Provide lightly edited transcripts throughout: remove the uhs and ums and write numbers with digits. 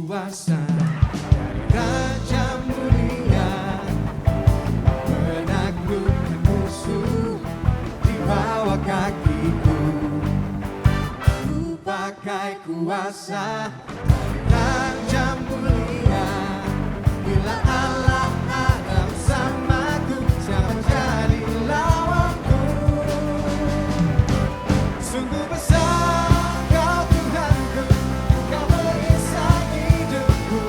kuasa dari Raja Mulia, menaklukkan musuh di bawah kakiku. Ku pakai kuasa dari Raja Mulia, bila Allah ada bersamaku, siapa jadi lawanku? Sungguh besar Kau Tuhanku, Kau merisai hidupku.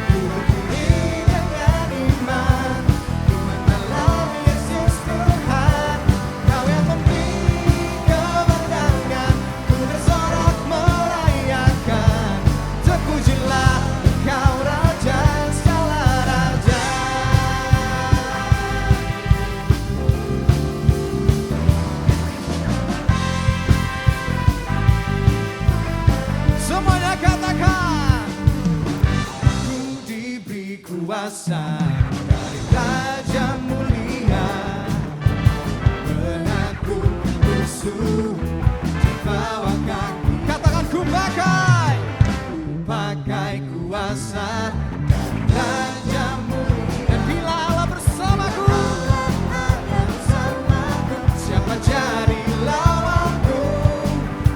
Ku berdiri dengan iman, iman dalam Yesus Tuhan. Kau yang memberi kemenangan, ku bersorak merayakan. Terpujilah Kau Raja segala raja. Semuanya katakan, ku diberi kuasa dari Raja Mulia, menaklukkan musuh di bawah kaki. Katakan, ku pakai kuasa dari Raja Mulia. Dan bila Allah bersamaku, siapa jadi lawanku?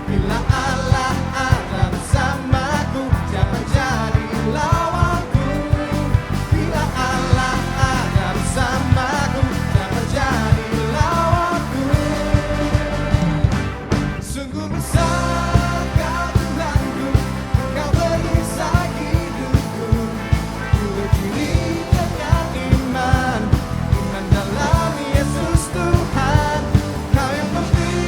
Bila Allah ada bersamaku, siapa jadi lawanku? Bila Allah ada bersamaku, siapa jadi lawanku? Sungguh besar Kau Tuhanku, Kau merisai hidupku. Ku berdiri dengan iman, iman dalam Yesus Tuhan. Kau yang memberi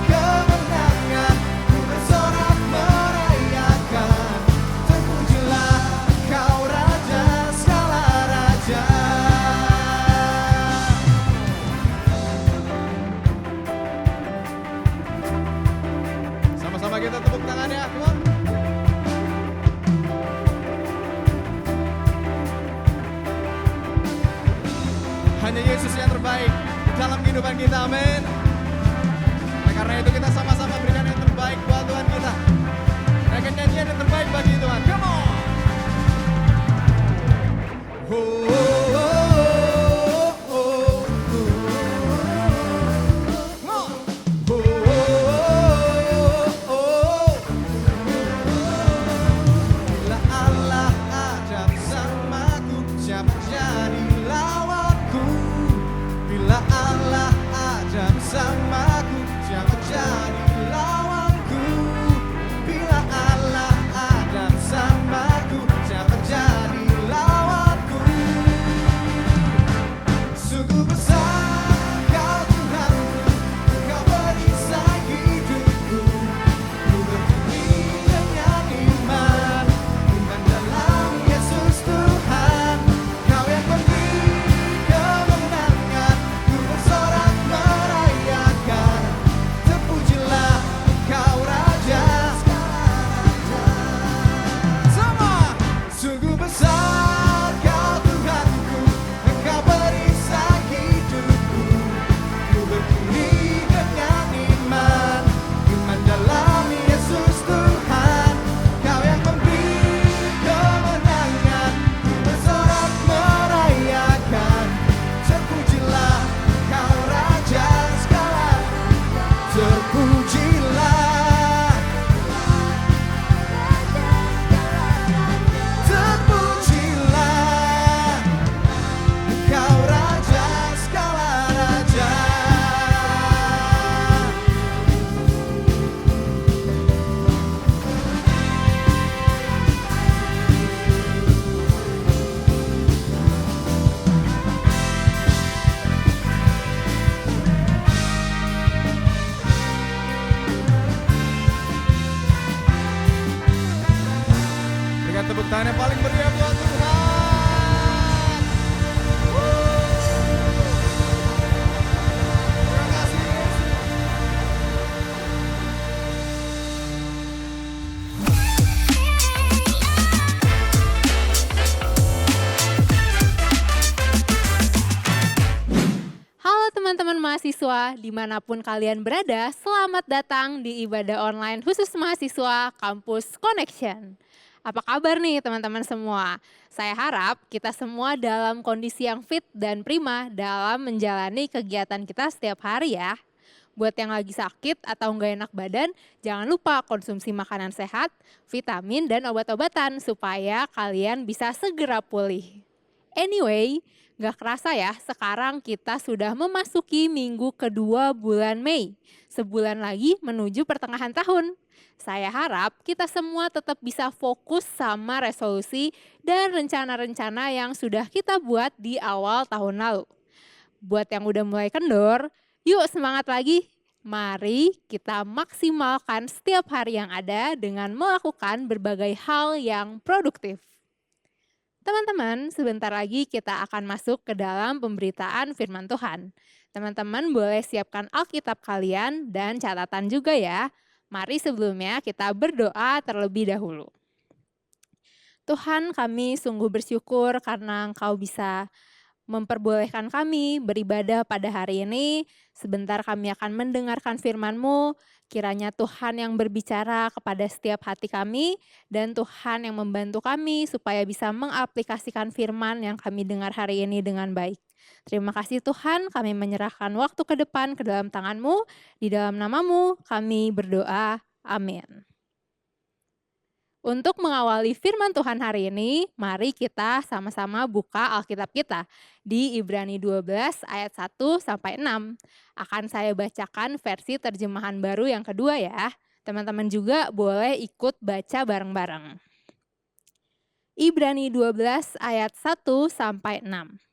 kemenangan, ku bersorak merayakan. Terpujilah Kau Raja segala raja. Sama-sama kita tepuk tangannya, come on. Hanya Yesus yang terbaik dalam kehidupan kita, amin. Nah, karena itu kita sama-sama berikan yang terbaik buat Tuhan kita. Berikan nyanyian yang terbaik bagi Tuhan, come on. Oh, oh, oh, oh, oh. Come on. Oh, oh, oh, oh. Bila Allah ada bersamaku, siapa jadi lawanku? Bila Allah ada bersamaku, siapa jadi lawanku? Bila Allah ada bersamaku, siapa jadi lawanku? Sungguh besar Kau Tuhanku, Kau merisai hidupku. Ku berdiri dengan iman, iman dalam Yesus Tuhan. Kau yang memberi kemenangan, ku bersorak merayakan. Terpujilah Kau Raja segala raja. Semua, sungguh besar Kau Tuhanku, Engkau merisai hidupku. Ku berdiri dengan iman, iman dalam Yesus Tuhan. Kau yang memberi kemenangan, ku bersorak merayakan. Terpujilah Kau Raja segala. Terpujilah, terpujilah Kau Raja segala raja. Berikan tepuk tangan yang paling meriah buat Tuhan. Terima kasih Yesus. Halo teman-teman mahasiswa, dimanapun kalian berada, selamat datang di ibadah online khusus mahasiswa Kampus Connection. Apa kabar nih teman-teman semua? Saya harap kita semua dalam kondisi yang fit dan prima dalam menjalani kegiatan kita setiap hari ya. Buat yang lagi sakit atau nggak enak badan, jangan lupa konsumsi makanan sehat, vitamin, dan obat-obatan supaya kalian bisa segera pulih. Anyway, nggak kerasa ya, sekarang kita sudah memasuki minggu kedua bulan Mei. Sebulan lagi menuju pertengahan tahun. Saya harap kita semua tetap bisa fokus sama resolusi dan rencana-rencana yang sudah kita buat di awal tahun lalu. Buat yang udah mulai kendor, yuk semangat lagi. Mari kita maksimalkan setiap hari yang ada dengan melakukan berbagai hal yang produktif. Teman-teman, sebentar lagi kita akan masuk ke dalam pemberitaan firman Tuhan. Teman-teman boleh siapkan Alkitab kalian dan catatan juga ya. Mari sebelumnya kita berdoa terlebih dahulu. Tuhan, kami sungguh bersyukur karena Engkau bisa memperbolehkan kami beribadah pada hari ini. Sebentar kami akan mendengarkan firman-Mu. Kiranya Tuhan yang berbicara kepada setiap hati kami dan Tuhan yang membantu kami supaya bisa mengaplikasikan firman yang kami dengar hari ini dengan baik. Terima kasih Tuhan, kami menyerahkan waktu ke depan ke dalam tangan-Mu. Di dalam nama-Mu kami berdoa. Amin. Untuk mengawali firman Tuhan hari ini, mari kita sama-sama buka Alkitab kita di Ibrani 12 ayat 1 sampai 6. Akan saya bacakan versi terjemahan baru yang kedua ya. Teman-teman juga boleh ikut baca bareng-bareng. Ibrani 12 ayat 1 sampai 6.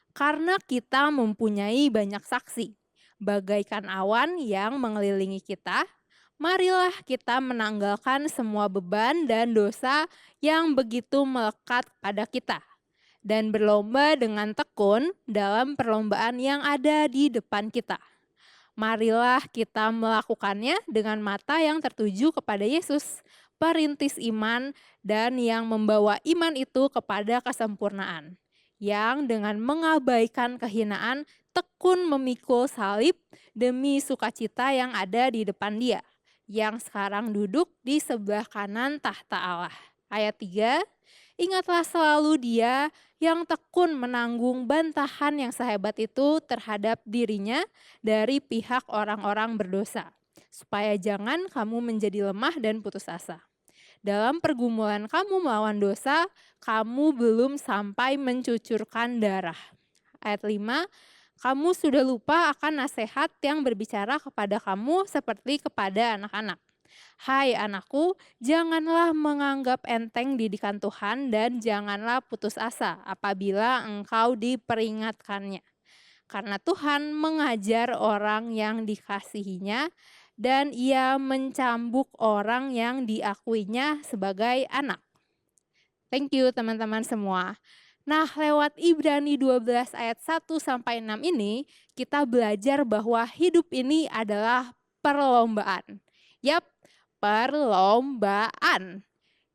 Karena kita mempunyai banyak saksi, bagaikan awan yang mengelilingi kita, marilah kita menanggalkan semua beban dan dosa yang begitu melekat pada kita, dan berlomba dengan tekun dalam perlombaan yang ada di depan kita. Marilah kita melakukannya dengan mata yang tertuju kepada Yesus, perintis iman dan yang membawa iman itu kepada kesempurnaan, yang dengan mengabaikan kehinaan tekun memikul salib demi sukacita yang ada di depan Dia, yang sekarang duduk di sebelah kanan tahta Allah. Ayat 3, ingatlah selalu Dia yang tekun menanggung bantahan yang sehebat itu terhadap dirinya dari pihak orang-orang berdosa, supaya jangan kamu menjadi lemah dan putus asa. Dalam pergumulan kamu melawan dosa, kamu belum sampai mencucurkan darah. Ayat 5, kamu sudah lupa akan nasihat yang berbicara kepada kamu seperti kepada anak-anak. Hai anakku, janganlah menganggap enteng didikan Tuhan dan janganlah putus asa apabila engkau diperingatkannya. Karena Tuhan mengajar orang yang dikasihinya dan Ia mencambuk orang yang diakuinya sebagai anak. Thank you teman-teman semua. Nah, lewat Ibrani 12 ayat 1 sampai 6 ini, kita belajar bahwa hidup ini adalah perlombaan. Yap, perlombaan.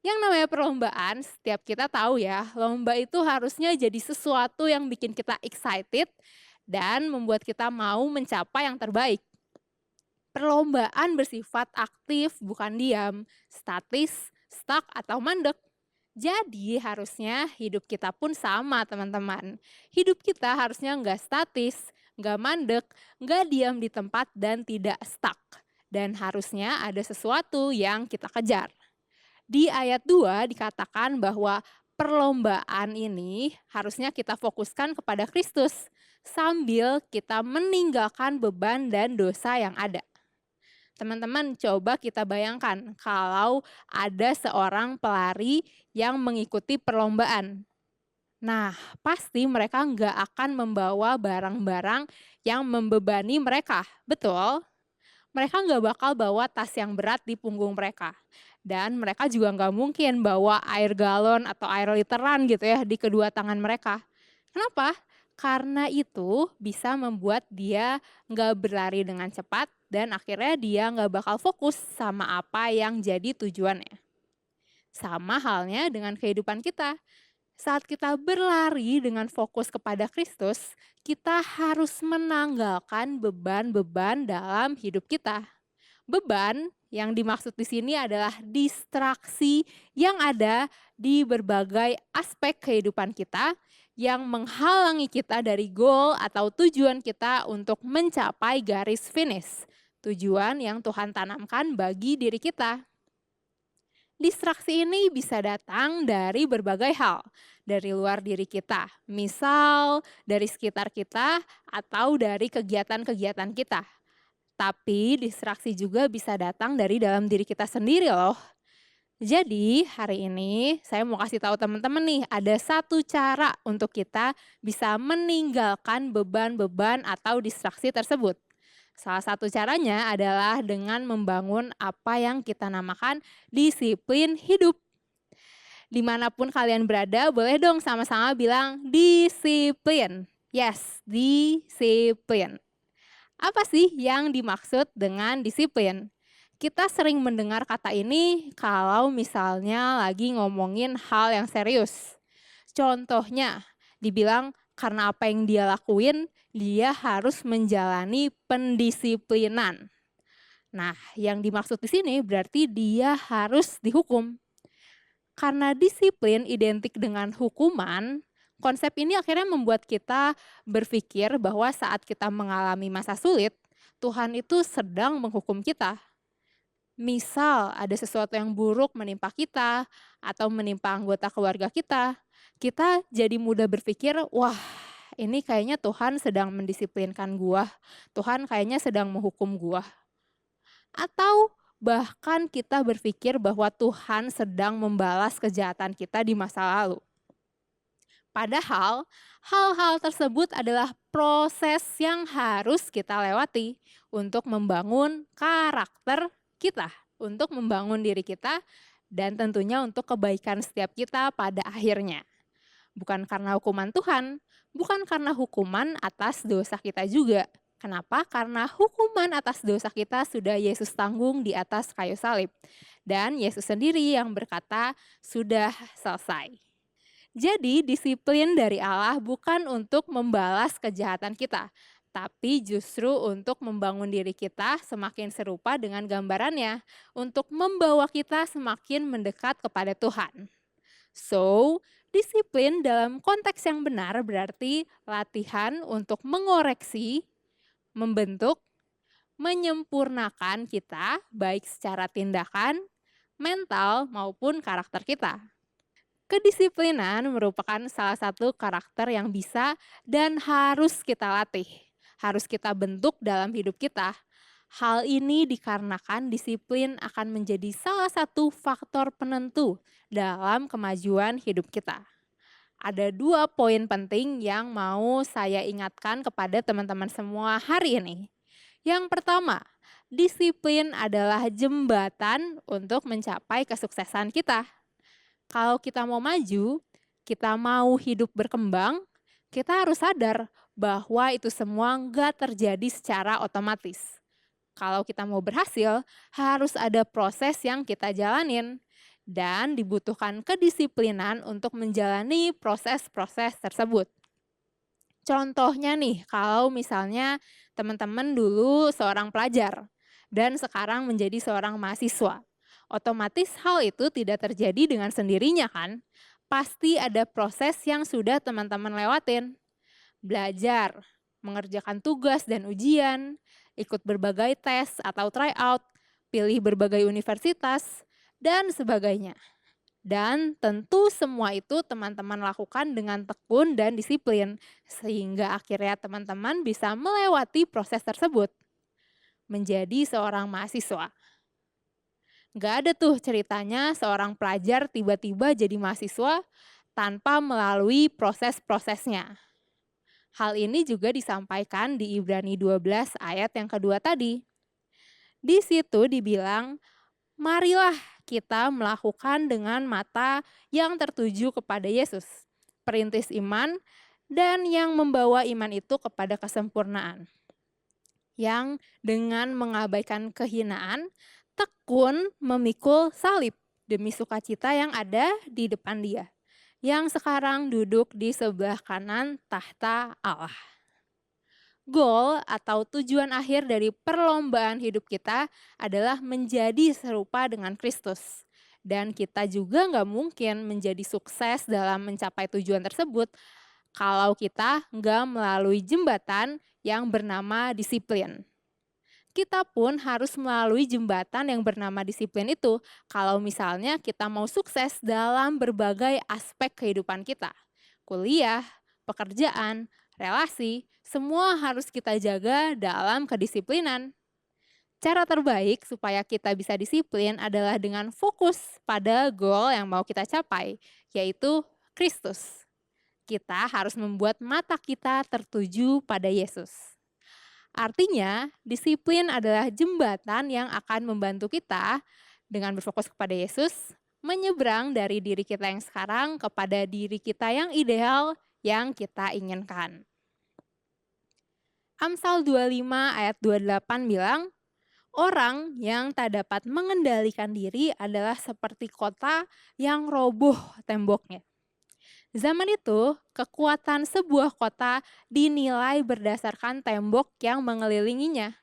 Yang namanya perlombaan, setiap kita tahu ya, lomba itu harusnya jadi sesuatu yang bikin kita excited dan membuat kita mau mencapai yang terbaik. Perlombaan bersifat aktif, bukan diam, statis, stuck, atau mandek. Jadi harusnya hidup kita pun sama teman-teman. Hidup kita harusnya nggak statis, nggak mandek, nggak diam di tempat dan tidak stuck. Dan harusnya ada sesuatu yang kita kejar. Di ayat 2 dikatakan bahwa perlombaan ini harusnya kita fokuskan kepada Kristus sambil kita meninggalkan beban dan dosa yang ada. Teman-teman, coba kita bayangkan kalau ada seorang pelari yang mengikuti perlombaan. Nah, pasti mereka nggak akan membawa barang-barang yang membebani mereka, betul? Mereka nggak bakal bawa tas yang berat di punggung mereka. Dan mereka juga nggak mungkin bawa air galon atau air literan gitu ya di kedua tangan mereka. Kenapa? Karena itu bisa membuat dia nggak berlari dengan cepat dan akhirnya dia nggak bakal fokus sama apa yang jadi tujuannya. Sama halnya dengan kehidupan kita. Saat kita berlari dengan fokus kepada Kristus, kita harus menanggalkan beban-beban dalam hidup kita. Beban Yang dimaksud di sini adalah distraksi yang ada di berbagai aspek kehidupan kita yang menghalangi kita dari goal atau tujuan kita untuk mencapai garis finish. Tujuan yang Tuhan tanamkan bagi diri kita. Distraksi ini bisa datang dari berbagai hal, dari luar diri kita, misal dari sekitar kita atau dari kegiatan-kegiatan kita. Tapi distraksi juga bisa datang dari dalam diri kita sendiri loh. Jadi hari ini saya mau kasih tahu teman-teman nih, ada satu cara untuk kita bisa meninggalkan beban-beban atau distraksi tersebut. Salah satu caranya adalah dengan membangun apa yang kita namakan disiplin hidup. Dimanapun kalian berada, boleh dong sama-sama bilang disiplin. Yes, disiplin. Apa sih yang dimaksud dengan disiplin? Kita sering mendengar kata ini kalau misalnya lagi ngomongin hal yang serius. Contohnya, dibilang karena apa yang dia lakuin, dia harus menjalani pendisiplinan. Nah, yang dimaksud di sini berarti dia harus dihukum. Karena disiplin identik dengan hukuman, konsep ini akhirnya membuat kita berpikir bahwa saat kita mengalami masa sulit, Tuhan itu sedang menghukum kita. Misal ada sesuatu yang buruk menimpa kita atau menimpa anggota keluarga kita jadi mudah berpikir, wah ini kayaknya Tuhan sedang mendisiplinkan gua, Tuhan kayaknya sedang menghukum gua. Atau bahkan kita berpikir bahwa Tuhan sedang membalas kejahatan kita di masa lalu. Padahal hal-hal tersebut adalah proses yang harus kita lewati untuk membangun karakter kita, untuk membangun diri kita, dan tentunya untuk kebaikan setiap kita pada akhirnya. Bukan karena hukuman Tuhan, bukan karena hukuman atas dosa kita juga. Kenapa? Karena hukuman atas dosa kita sudah Yesus tanggung di atas kayu salib. Dan Yesus sendiri yang berkata, sudah selesai. Jadi disiplin dari Allah bukan untuk membalas kejahatan kita, tapi justru untuk membangun diri kita semakin serupa dengan gambarannya, untuk membawa kita semakin mendekat kepada Tuhan. So, disiplin dalam konteks yang benar berarti latihan untuk mengoreksi, membentuk, menyempurnakan kita baik secara tindakan, mental maupun karakter kita. Kedisiplinan merupakan salah satu karakter yang bisa dan harus kita latih, harus kita bentuk dalam hidup kita. Hal ini dikarenakan disiplin akan menjadi salah satu faktor penentu dalam kemajuan hidup kita. Ada 2 poin penting yang mau saya ingatkan kepada teman-teman semua hari ini. Yang pertama, disiplin adalah jembatan untuk mencapai kesuksesan kita. Kalau kita mau maju, kita mau hidup berkembang, kita harus sadar bahwa itu semua nggak terjadi secara otomatis. Kalau kita mau berhasil, harus ada proses yang kita jalanin. Dan dibutuhkan kedisiplinan untuk menjalani proses-proses tersebut. Contohnya nih, kalau misalnya teman-teman dulu seorang pelajar dan sekarang menjadi seorang mahasiswa. Otomatis hal itu tidak terjadi dengan sendirinya kan? Pasti ada proses yang sudah teman-teman lewatin. Belajar, mengerjakan tugas dan ujian, ikut berbagai tes atau tryout, pilih berbagai universitas, dan sebagainya. Dan tentu semua itu teman-teman lakukan dengan tekun dan disiplin, sehingga akhirnya teman-teman bisa melewati proses tersebut. Menjadi seorang mahasiswa. Gak ada tuh ceritanya seorang pelajar tiba-tiba jadi mahasiswa tanpa melalui proses-prosesnya. Hal ini juga disampaikan di Ibrani 12 ayat yang kedua tadi. Di situ dibilang, marilah kita melakukan dengan mata yang tertuju kepada Yesus, perintis iman, dan yang membawa iman itu kepada kesempurnaan. Yang dengan mengabaikan kehinaan, tekun memikul salib demi sukacita yang ada di depan dia, yang sekarang duduk di sebelah kanan tahta Allah. Goal atau tujuan akhir dari perlombaan hidup kita adalah menjadi serupa dengan Kristus. Dan kita juga nggak mungkin menjadi sukses dalam mencapai tujuan tersebut kalau kita nggak melalui jembatan yang bernama disiplin. Kita pun harus melalui jembatan yang bernama disiplin itu kalau misalnya kita mau sukses dalam berbagai aspek kehidupan kita. Kuliah, pekerjaan, relasi, semua harus kita jaga dalam kedisiplinan. Cara terbaik supaya kita bisa disiplin adalah dengan fokus pada goal yang mau kita capai, yaitu Kristus. Kita harus membuat mata kita tertuju pada Yesus. Artinya, disiplin adalah jembatan yang akan membantu kita dengan berfokus kepada Yesus, menyeberang dari diri kita yang sekarang kepada diri kita yang ideal yang kita inginkan. Amsal 25 ayat 28 bilang, orang yang tak dapat mengendalikan diri adalah seperti kota yang roboh temboknya. Zaman itu, kekuatan sebuah kota dinilai berdasarkan tembok yang mengelilinginya.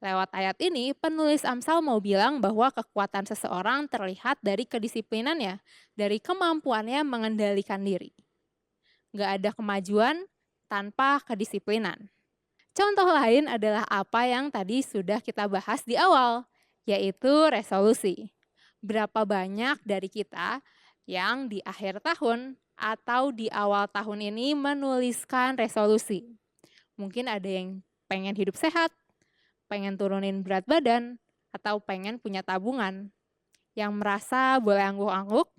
Lewat ayat ini, penulis Amsal mau bilang bahwa kekuatan seseorang terlihat dari kedisiplinannya, dari kemampuannya mengendalikan diri. Gak ada kemajuan tanpa kedisiplinan. Contoh lain adalah apa yang tadi sudah kita bahas di awal, yaitu resolusi. Berapa banyak dari kita yang di akhir tahun atau di awal tahun ini menuliskan resolusi? Mungkin ada yang pengen hidup sehat, pengen turunin berat badan, atau pengen punya tabungan. Yang merasa boleh angguk-angguk,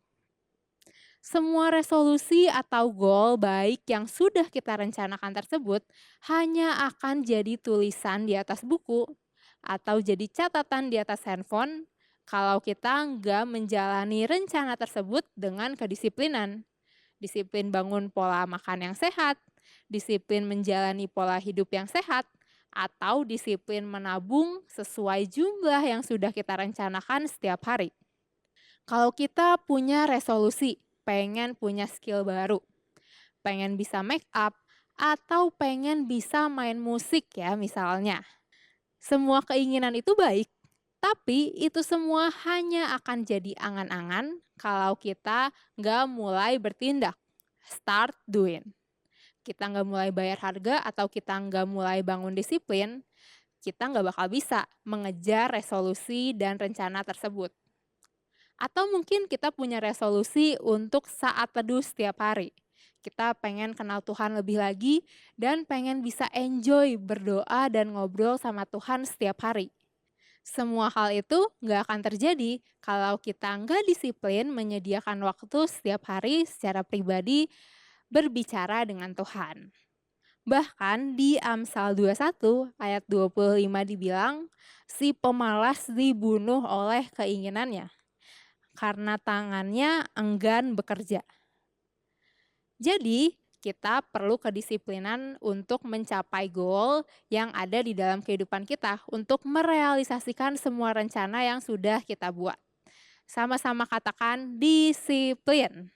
semua resolusi atau goal baik yang sudah kita rencanakan tersebut hanya akan jadi tulisan di atas buku atau jadi catatan di atas handphone kalau kita nggak menjalani rencana tersebut dengan kedisiplinan. Disiplin bangun pola makan yang sehat, disiplin menjalani pola hidup yang sehat, atau disiplin menabung sesuai jumlah yang sudah kita rencanakan setiap hari. Kalau kita punya resolusi, pengen punya skill baru, pengen bisa make up, atau pengen bisa main musik ya misalnya. Semua keinginan itu baik, tapi itu semua hanya akan jadi angan-angan kalau kita nggak mulai bertindak. Start doing. Kita nggak mulai bayar harga atau kita nggak mulai bangun disiplin, kita nggak bakal bisa mengejar resolusi dan rencana tersebut. Atau mungkin kita punya resolusi untuk saat teduh setiap hari. Kita pengen kenal Tuhan lebih lagi dan pengen bisa enjoy berdoa dan ngobrol sama Tuhan setiap hari. Semua hal itu nggak akan terjadi kalau kita nggak disiplin menyediakan waktu setiap hari secara pribadi berbicara dengan Tuhan. Bahkan di Amsal 21 ayat 25 dibilang, si pemalas dibunuh oleh keinginannya karena tangannya enggan bekerja. Jadi, kita perlu kedisiplinan untuk mencapai goal yang ada di dalam kehidupan kita untuk merealisasikan semua rencana yang sudah kita buat. Sama-sama katakan disiplin.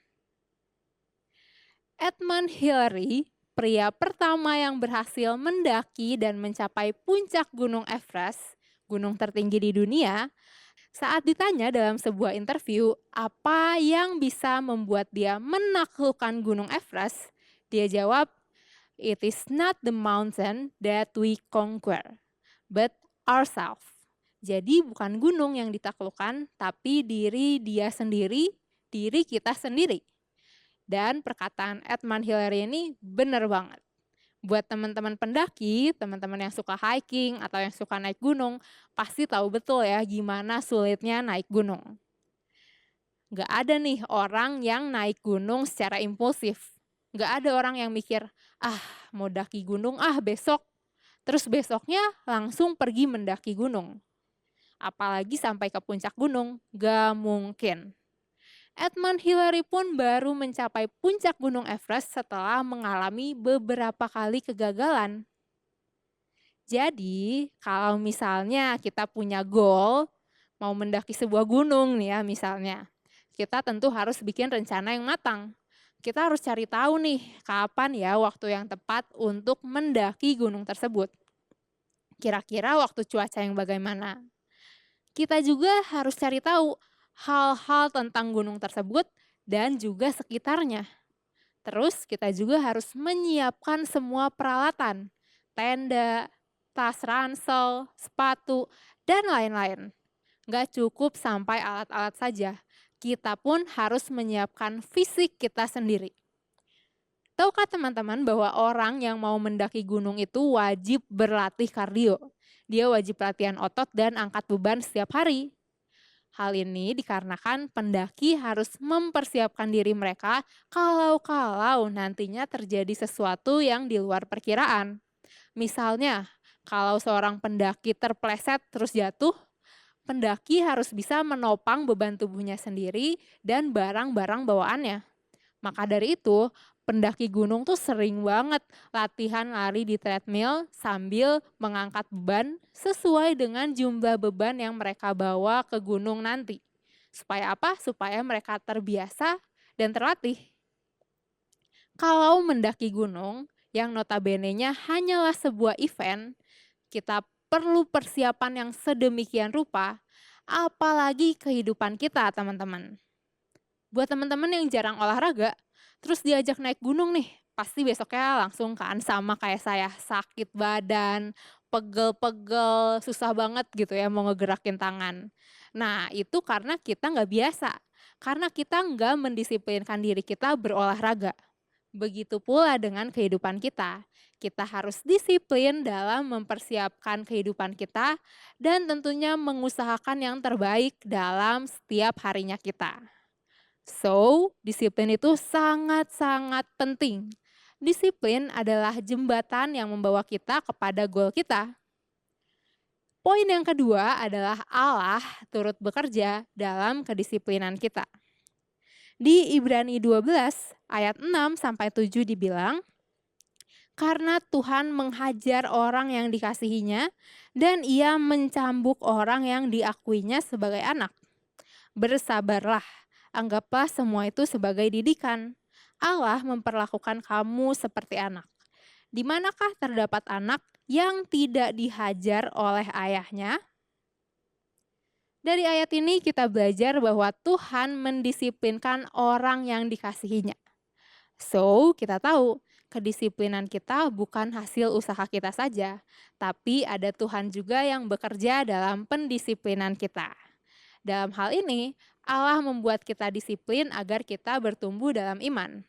Edmund Hillary, pria pertama yang berhasil mendaki dan mencapai puncak Gunung Everest, gunung tertinggi di dunia, saat ditanya dalam sebuah interview apa yang bisa membuat dia menaklukkan Gunung Everest, dia jawab, "It is not the mountain that we conquer, but ourselves." Jadi bukan gunung yang ditaklukkan, tapi diri dia sendiri, diri kita sendiri. Dan perkataan Edmund Hillary ini benar banget. Buat teman-teman pendaki, teman-teman yang suka hiking atau yang suka naik gunung, pasti tahu betul ya gimana sulitnya naik gunung. Gak ada nih orang yang naik gunung secara impulsif. Gak ada orang yang mikir, mau daki gunung besok. Terus besoknya langsung pergi mendaki gunung. Apalagi sampai ke puncak gunung, gak mungkin. Edmund Hillary pun baru mencapai puncak Gunung Everest setelah mengalami beberapa kali kegagalan. Jadi, kalau misalnya kita punya goal, mau mendaki sebuah gunung nih ya misalnya, kita tentu harus bikin rencana yang matang. Kita harus cari tahu nih, kapan ya waktu yang tepat untuk mendaki gunung tersebut. Kira-kira waktu cuaca yang bagaimana? Kita juga harus cari tahu hal-hal tentang gunung tersebut dan juga sekitarnya. Terus kita juga harus menyiapkan semua peralatan, tenda, tas ransel, sepatu, dan lain-lain. Nggak cukup sampai alat-alat saja, kita pun harus menyiapkan fisik kita sendiri. Tahukah teman-teman bahwa orang yang mau mendaki gunung itu wajib berlatih kardio? Dia wajib latihan otot dan angkat beban setiap hari. Hal ini dikarenakan pendaki harus mempersiapkan diri mereka kalau nantinya terjadi sesuatu yang di luar perkiraan. Misalnya, kalau seorang pendaki terpleset terus jatuh, pendaki harus bisa menopang beban tubuhnya sendiri dan barang-barang bawaannya. Maka dari itu, pendaki gunung tuh sering banget latihan lari di treadmill sambil mengangkat beban sesuai dengan jumlah beban yang mereka bawa ke gunung nanti. Supaya apa? Supaya mereka terbiasa dan terlatih. Kalau mendaki gunung, yang notabene-nya hanyalah sebuah event, kita perlu persiapan yang sedemikian rupa, apalagi kehidupan kita, teman-teman. Buat teman-teman yang jarang olahraga, terus diajak naik gunung nih, pasti besoknya langsung kan sama kayak saya, sakit badan, pegel-pegel, susah banget gitu ya mau ngegerakin tangan. Nah, itu karena kita nggak biasa, karena kita nggak mendisiplinkan diri kita berolahraga. Begitu pula dengan kehidupan kita. Kita harus disiplin dalam mempersiapkan kehidupan kita dan tentunya mengusahakan yang terbaik dalam setiap harinya kita. So, disiplin itu sangat-sangat penting. Disiplin adalah jembatan yang membawa kita kepada goal kita. Poin yang kedua adalah Allah turut bekerja dalam kedisiplinan kita. Di Ibrani 12 ayat 6 sampai 7 dibilang, karena Tuhan menghajar orang yang dikasihinya dan ia mencambuk orang yang diakuinya sebagai anak. Bersabarlah, anggaplah semua itu sebagai didikan. Allah memperlakukan kamu seperti anak. Di manakah terdapat anak yang tidak dihajar oleh ayahnya? Dari ayat ini kita belajar bahwa Tuhan mendisiplinkan orang yang dikasihinya. So, kita tahu kedisiplinan kita bukan hasil usaha kita saja, tapi ada Tuhan juga yang bekerja dalam pendisiplinan kita. Dalam hal ini, Allah membuat kita disiplin agar kita bertumbuh dalam iman.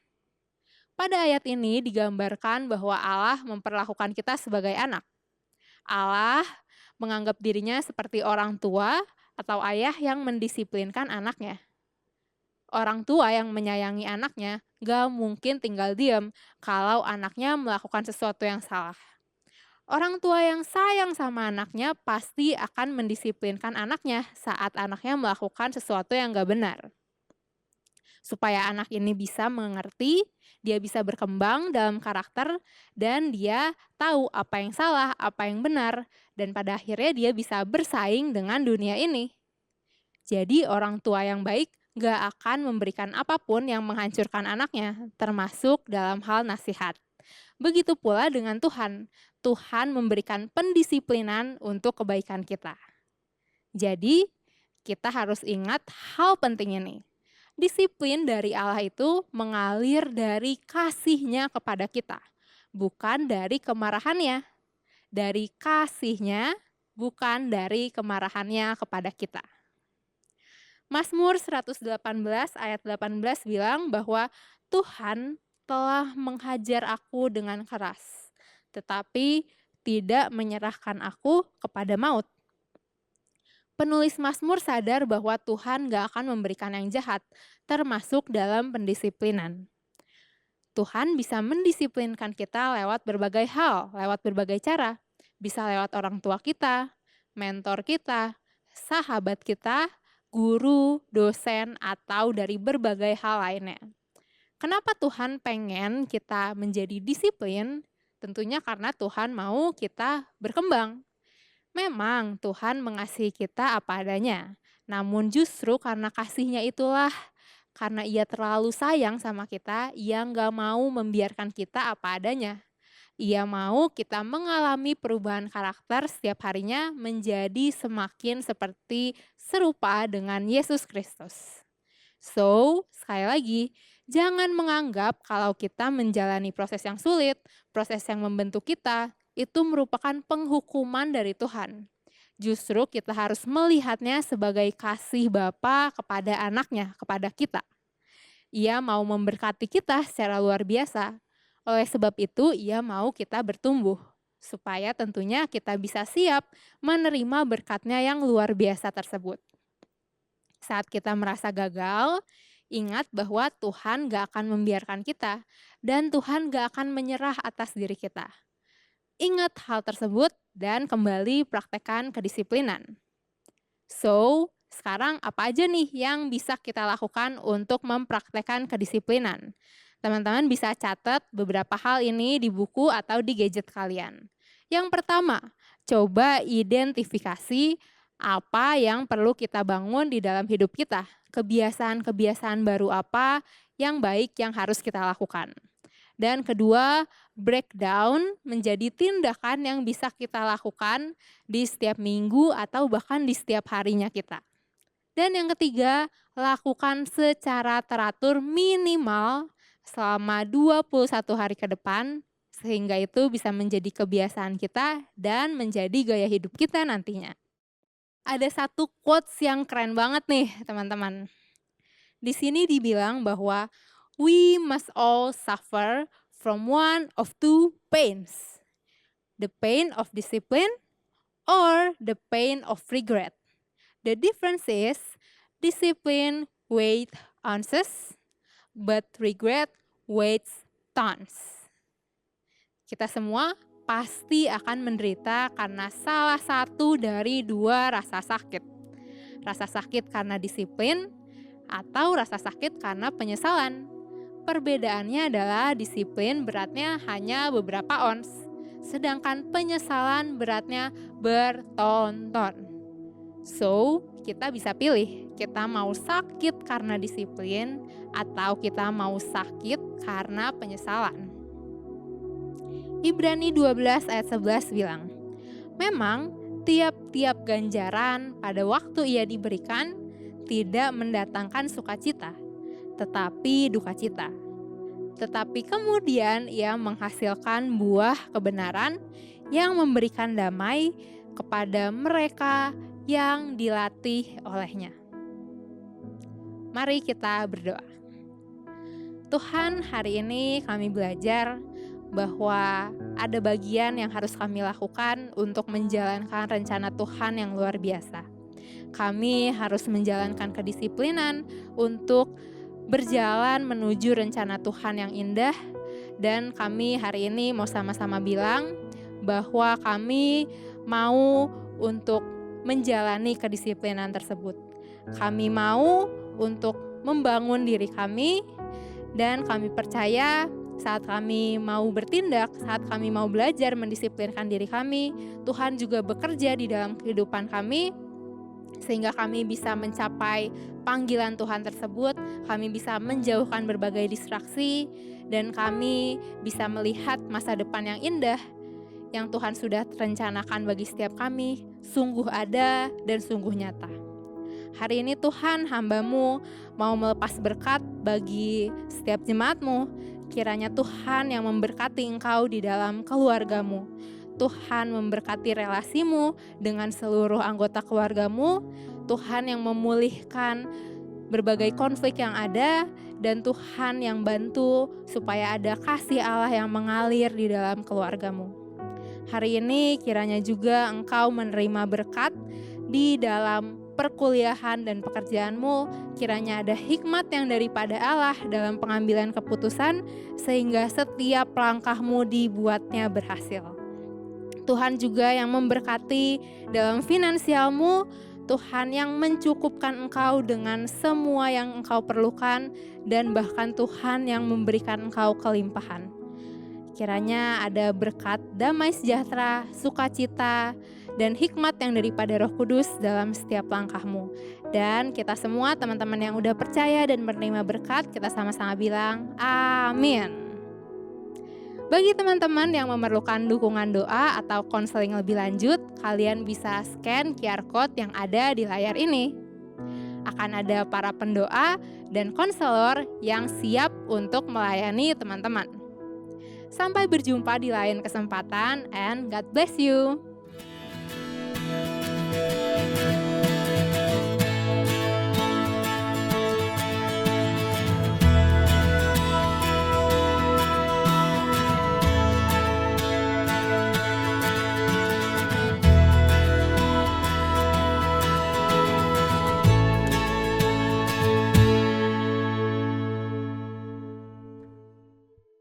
Pada ayat ini digambarkan bahwa Allah memperlakukan kita sebagai anak. Allah menganggap dirinya seperti orang tua atau ayah yang mendisiplinkan anaknya. Orang tua yang menyayangi anaknya gak mungkin tinggal diam kalau anaknya melakukan sesuatu yang salah. Orang tua yang sayang sama anaknya pasti akan mendisiplinkan anaknya saat anaknya melakukan sesuatu yang gak benar. Supaya anak ini bisa mengerti, dia bisa berkembang dalam karakter, dan dia tahu apa yang salah, apa yang benar, dan pada akhirnya dia bisa bersaing dengan dunia ini. Jadi orang tua yang baik gak akan memberikan apapun yang menghancurkan anaknya, termasuk dalam hal nasihat. Begitu pula dengan Tuhan. Tuhan memberikan pendisiplinan untuk kebaikan kita. Jadi, kita harus ingat hal penting ini. Disiplin dari Allah itu mengalir dari kasih-Nya kepada kita, bukan dari kemarahannya. Dari kasih-Nya, bukan dari kemarahannya kepada kita. Mazmur 118 ayat 18 bilang bahwa Tuhan telah menghajar aku dengan keras, tetapi tidak menyerahkan aku kepada maut. Penulis Mazmur sadar bahwa Tuhan gak akan memberikan yang jahat, termasuk dalam pendisiplinan. Tuhan bisa mendisiplinkan kita lewat berbagai hal, lewat berbagai cara. Bisa lewat orang tua kita, mentor kita, sahabat kita, guru, dosen, atau dari berbagai hal lainnya. Kenapa Tuhan pengen kita menjadi disiplin? Tentunya karena Tuhan mau kita berkembang. Memang Tuhan mengasihi kita apa adanya, namun justru karena kasih-Nya itulah karena Ia terlalu sayang sama kita, Ia nggak mau membiarkan kita apa adanya. Ia mau kita mengalami perubahan karakter setiap harinya menjadi semakin serupa dengan Yesus Kristus. So, sekali lagi, jangan menganggap kalau kita menjalani proses yang sulit, proses yang membentuk kita, itu merupakan penghukuman dari Tuhan. Justru kita harus melihatnya sebagai kasih Bapa kepada anaknya, kepada kita. Ia mau memberkati kita secara luar biasa. Oleh sebab itu, Ia mau kita bertumbuh, supaya tentunya kita bisa siap menerima berkatnya yang luar biasa tersebut. Saat kita merasa gagal, ingat bahwa Tuhan gak akan membiarkan kita, dan Tuhan gak akan menyerah atas diri kita. Ingat hal tersebut dan kembali praktekkan kedisiplinan. So, sekarang apa aja nih yang bisa kita lakukan untuk mempraktekkan kedisiplinan? Teman-teman bisa catat beberapa hal ini di buku atau di gadget kalian. Yang pertama, coba identifikasi apa yang perlu kita bangun di dalam hidup kita. Kebiasaan-kebiasaan baru apa yang baik yang harus kita lakukan. Dan kedua, breakdown menjadi tindakan yang bisa kita lakukan di setiap minggu atau bahkan di setiap harinya kita. Dan yang ketiga, lakukan secara teratur minimal selama 21 hari ke depan, sehingga itu bisa menjadi kebiasaan kita dan menjadi gaya hidup kita nantinya. Ada satu quotes yang keren banget nih teman-teman. Di sini dibilang bahwa we must all suffer from one of two pains. The pain of discipline or the pain of regret. The difference is discipline weighs ounces, but regret weighs tons. Kita semua pasti akan menderita karena salah satu dari dua rasa sakit. Rasa sakit karena disiplin atau rasa sakit karena penyesalan. Perbedaannya adalah disiplin beratnya hanya beberapa ons, sedangkan penyesalan beratnya berton-ton. So, kita bisa pilih, kita mau sakit karena disiplin atau kita mau sakit karena penyesalan. Ibrani 12 ayat 11 bilang, memang tiap-tiap ganjaran pada waktu ia diberikan tidak mendatangkan sukacita, tetapi duka cita. Tetapi kemudian ia menghasilkan buah kebenaran yang memberikan damai kepada mereka yang dilatih olehnya. Mari kita berdoa. Tuhan, hari ini kami belajar bahwa ada bagian yang harus kami lakukan untuk menjalankan rencana Tuhan yang luar biasa. Kami harus menjalankan kedisiplinan untuk berjalan menuju rencana Tuhan yang indah, dan kami hari ini mau sama-sama bilang bahwa kami mau untuk menjalani kedisiplinan tersebut. Kami mau untuk membangun diri kami, dan kami percaya saat kami mau bertindak, saat kami mau belajar mendisiplinkan diri kami, Tuhan juga bekerja di dalam kehidupan kami, sehingga kami bisa mencapai panggilan Tuhan tersebut, kami bisa menjauhkan berbagai distraksi, dan kami bisa melihat masa depan yang indah yang Tuhan sudah rencanakan bagi setiap kami, sungguh ada dan sungguh nyata. Hari ini Tuhan, hamba-Mu mau melepas berkat bagi setiap jemaat-Mu. Kiranya Tuhan yang memberkati engkau di dalam keluarga-Mu. Tuhan memberkati relasimu dengan seluruh anggota keluarga-Mu. Tuhan yang memulihkan berbagai konflik yang ada, dan Tuhan yang bantu supaya ada kasih Allah yang mengalir di dalam keluarga-Mu. Hari ini kiranya juga engkau menerima berkat di dalam perkuliahan dan pekerjaanmu, kiranya ada hikmat yang daripada Allah dalam pengambilan keputusan, sehingga setiap langkahmu dibuatnya berhasil. Tuhan juga yang memberkati dalam finansialmu, Tuhan yang mencukupkan engkau dengan semua yang engkau perlukan, dan bahkan Tuhan yang memberikan engkau kelimpahan. Kiranya ada berkat damai sejahtera, sukacita, dan hikmat yang daripada Roh Kudus dalam setiap langkahmu. Dan kita semua teman-teman yang udah percaya dan menerima berkat, kita sama-sama bilang amin. Bagi teman-teman yang memerlukan dukungan doa atau konseling lebih lanjut, kalian bisa scan QR Code yang ada di layar ini. Akan ada para pendoa dan konselor yang siap untuk melayani teman-teman. Sampai berjumpa di lain kesempatan, and God bless you.